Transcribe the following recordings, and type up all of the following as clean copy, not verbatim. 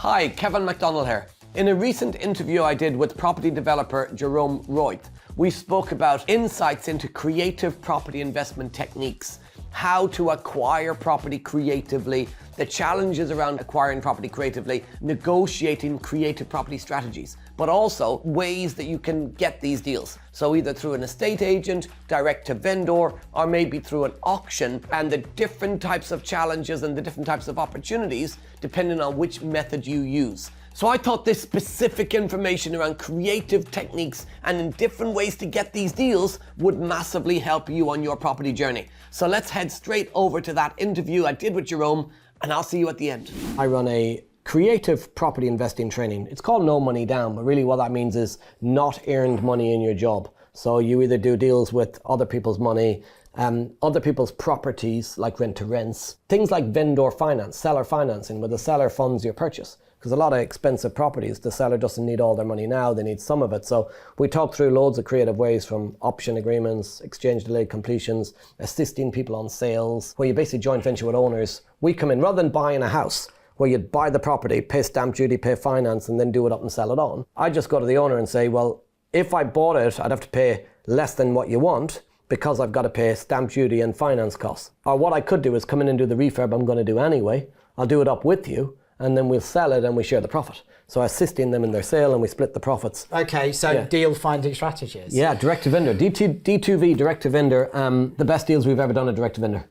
Hi, Kevin McDonald here. In a recent interview I did with property developer Jerome Royth, we spoke about insights into creative property investment techniques, how to acquire property creatively, the challenges around acquiring property creatively, negotiating creative property strategies, but also ways that you can get these deals. So either through an estate agent, direct to vendor, or maybe through an auction, and the different types of challenges and the different types of opportunities depending on which method you use. So I thought this specific information around creative techniques and in different ways to get these deals would massively help you on your property journey. So let's head straight over to that interview I did with Jerome, and I'll see you at the end. I run a creative property investing training. It's called No Money Down, but really what that means is not earned money in your job. So you either do deals with other people's money, other people's properties like rent to rents, things like vendor finance, seller financing, where the seller funds your purchase. Because a lot of expensive properties, the seller doesn't need all their money now, they need some of it. So we talk through loads of creative ways, from option agreements, exchange delayed completions, assisting people on sales, where you basically joint venture with owners. We come in, rather than buying a house, where you'd buy the property, pay stamp duty, pay finance, and then do it up and sell it on. I just go to the owner and say, well, if I bought it, I'd have to pay less than what you want, because I've got to pay stamp duty and finance costs. Or what I could do is come in and do the refurb I'm going to do anyway. I'll do it up with you, and then we'll sell it and we share the profit. So assisting them in their sale and we split the profits. Okay, so deal finding strategies. Yeah, direct to vendor, D2V, direct to vendor, the best deals we've ever done are direct to vendor.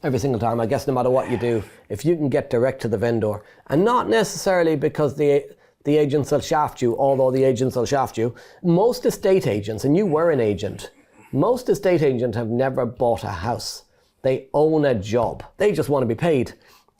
Every single time, I guess no matter what you do, if you can get direct to the vendor, and not necessarily because the agents will shaft you, although the agents will shaft you. Most estate agents, and you were an agent, most estate agents have never bought a house. They own a job. They just want to be paid.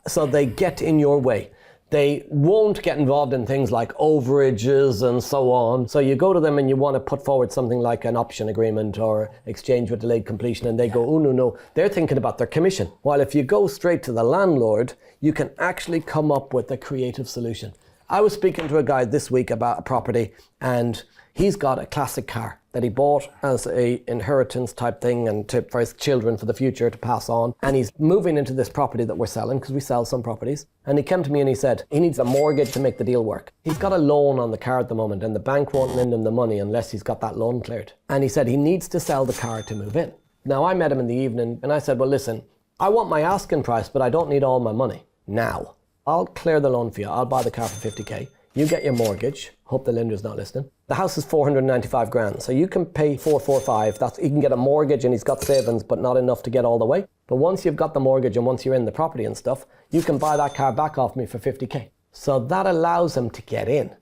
So they get in your way. They won't get involved in things like overages and so on. So you go to them and you want to put forward something like an option agreement or exchange with delayed completion, and they go, oh, no. They're thinking about their commission. While if you go straight to the landlord, you can actually come up with a creative solution. I was speaking to a guy this week about a property, and he's got a classic car that he bought as a inheritance type thing and for his children for the future to pass on. And he's moving into this property that we're selling, because we sell some properties. And he came to me and he said he needs a mortgage to make the deal work. He's got a loan on the car at the moment, and the bank won't lend him the money unless he's got that loan cleared. And he said he needs to sell the car to move in. Now I met him in the evening and I said, well, listen, I want my asking price, but I don't need all my money now. I'll clear the loan for you. I'll buy the car for 50k. You get your mortgage. Hope the lender's not listening. The house is 495 grand. So you can pay 445. He can get a mortgage and he's got savings, but not enough to get all the way. But once you've got the mortgage and once you're in the property and stuff, you can buy that car back off me for 50k. So that allows him to get in.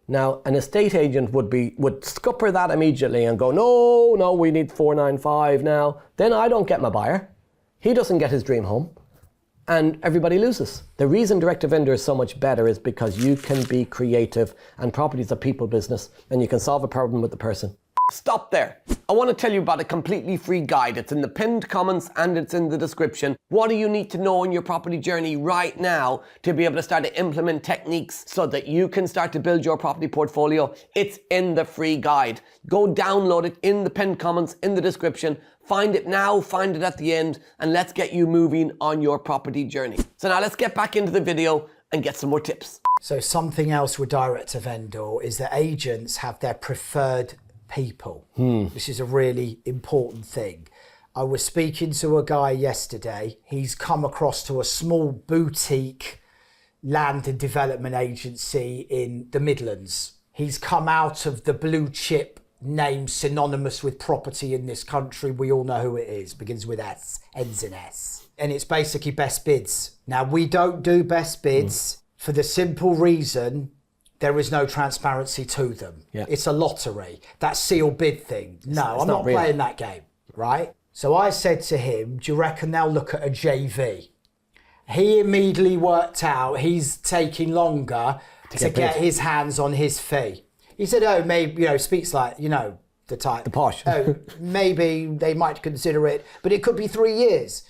Now, an estate agent would scupper that immediately and go, no, we need 495 now. Then I don't get my buyer. He doesn't get his dream home. And everybody loses. The reason direct to vendor is so much better is because you can be creative, and property is a people business, and you can solve a problem with the person. Stop there. I want to tell you about a completely free guide. It's in the pinned comments and it's in the description. What do you need to know in your property journey right now to be able to start to implement techniques so that you can start to build your property portfolio? It's in the free guide. Go download it in the pinned comments in the description. Find it now, find it at the end, and let's get you moving on your property journey. So now let's get back into the video and get some more tips. So something else with direct to vendor is that agents have their preferred people. This is a really important thing. I was speaking to a guy yesterday. He's come across to a small boutique land and development agency in the Midlands. He's come out of the blue chip name synonymous with property in this country. We all know who it is. Begins with S, ends in S. And it's basically best bids. Now, we don't do best bids for the simple reason there is no transparency to them. Yeah. It's a lottery. That sealed bid thing. No, I'm not playing that game, right? So I said to him, do you reckon they'll look at a JV? He immediately worked out he's taking longer to get his hands on his fee. He said, oh, maybe, speaks like, the type. The posh. Oh, maybe they might consider it, but it could be 3 years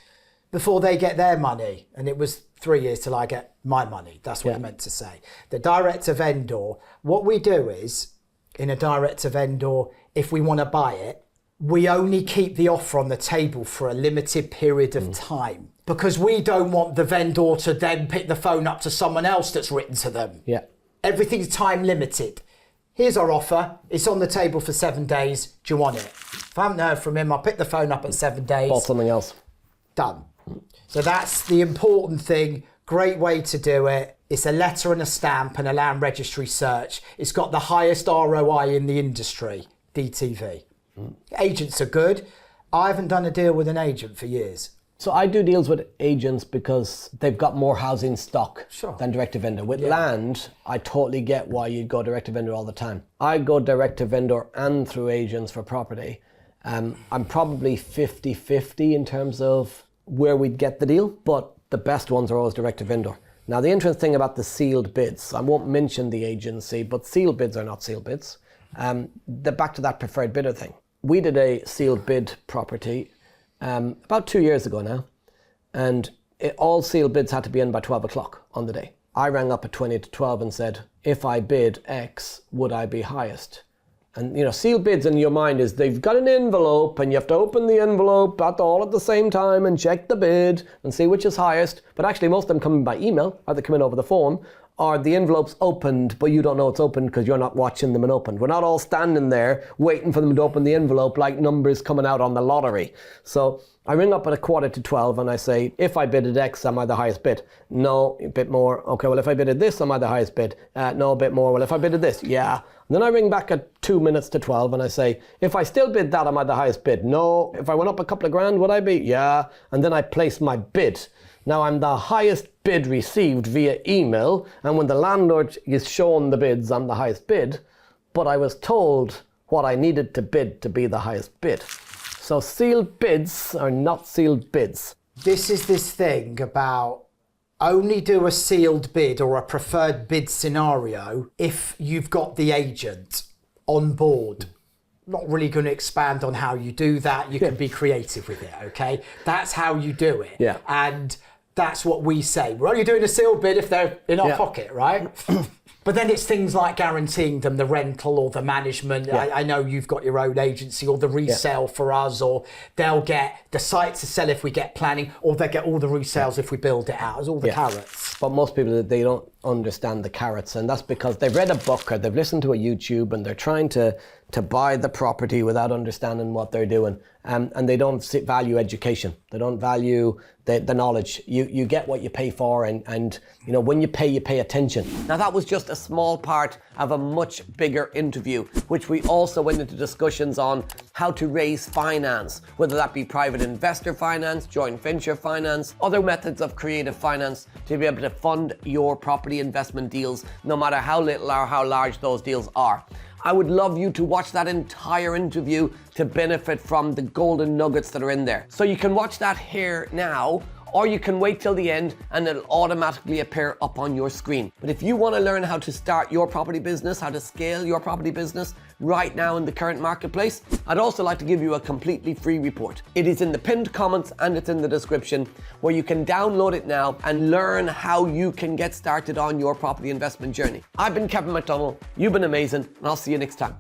before they get their money. And it was 3 years till I get my money. That's what he meant to say. The direct to vendor, what we do is, in a direct to vendor, if we want to buy it, we only keep the offer on the table for a limited period of time because we don't want the vendor to then pick the phone up to someone else that's written to them. Yeah. Everything's time limited. Here's our offer. It's on the table for 7 days. Do you want it? If I haven't heard from him, I'll pick the phone up at 7 days. Bought something else. Done. So that's the important thing. Great way to do it. It's a letter and a stamp and a land registry search. It's got the highest ROI in the industry, DTV. Agents are good. I haven't done a deal with an agent for years. So I do deals with agents because they've got more housing stock than direct to vendor. With land, I totally get why you'd go direct to vendor all the time. I go direct to vendor and through agents for property. I'm probably 50-50 in terms of where we'd get the deal, but the best ones are always direct to vendor. Now the interesting thing about the sealed bids, I won't mention the agency, but sealed bids are not sealed bids. Back to that preferred bidder thing. We did a sealed bid property about 2 years ago now, and all sealed bids had to be in by 12 o'clock on the day. I rang up at 20 to 12 and said, if I bid X, would I be highest? And you know, sealed bids in your mind is they've got an envelope and you have to open the envelope all at the same time and check the bid and see which is highest. But actually most of them come in by email, or they come in over the phone, or the envelope's opened, but you don't know it's opened because you're not watching them and opened. We're not all standing there waiting for them to open the envelope like numbers coming out on the lottery. So I ring up at 11:45 and I say, if I bidded X, am I the highest bid? No, a bit more. Okay, well, if I bidded this, am I the highest bid? No, a bit more. Well, if I bidded this, yeah. And then I ring back at 2 minutes to 12 and I say, if I still bid that, am I the highest bid? No. If I went up a couple of grand, would I be? Yeah. And then I place my bid. Now I'm the highest bid received via email, and when the landlord is shown the bids, I'm the highest bid, but I was told what I needed to bid to be the highest bid. So sealed bids are not sealed bids. This is this thing about only do a sealed bid or a preferred bid scenario if you've got the agent on board. Not really going to expand on how you do that. You can be creative with it, okay? That's how you do it. Yeah. And that's what we say. We're only doing a sealed bid if they're in our pocket, right? But then it's things like guaranteeing them the rental or the management. Yeah. I know you've got your own agency, or the resale for us, or they'll get the site to sell if we get planning, or they get all the resales if we build it out. It's all the carrots. But most people, they don't understand the carrots, and that's because they've read a book or they've listened to a YouTube and they're trying to buy the property without understanding what they're doing. And they don't value education. They don't value the knowledge. You get what you pay for, and you know, when you pay attention. Now that was just a small part of a much bigger interview, which we also went into discussions on how to raise finance, whether that be private investor finance, joint venture finance, other methods of creative finance to be able to fund your property investment deals, no matter how little or how large those deals are. I would love you to watch that entire interview to benefit from the golden nuggets that are in there. So you can watch that here now, or you can wait till the end and it'll automatically appear up on your screen. But if you want to learn how to start your property business, how to scale your property business right now in the current marketplace, I'd also like to give you a completely free report. It is in the pinned comments and it's in the description, where you can download it now and learn how you can get started on your property investment journey. I've been Kevin McDonald, you've been amazing, and I'll see you next time.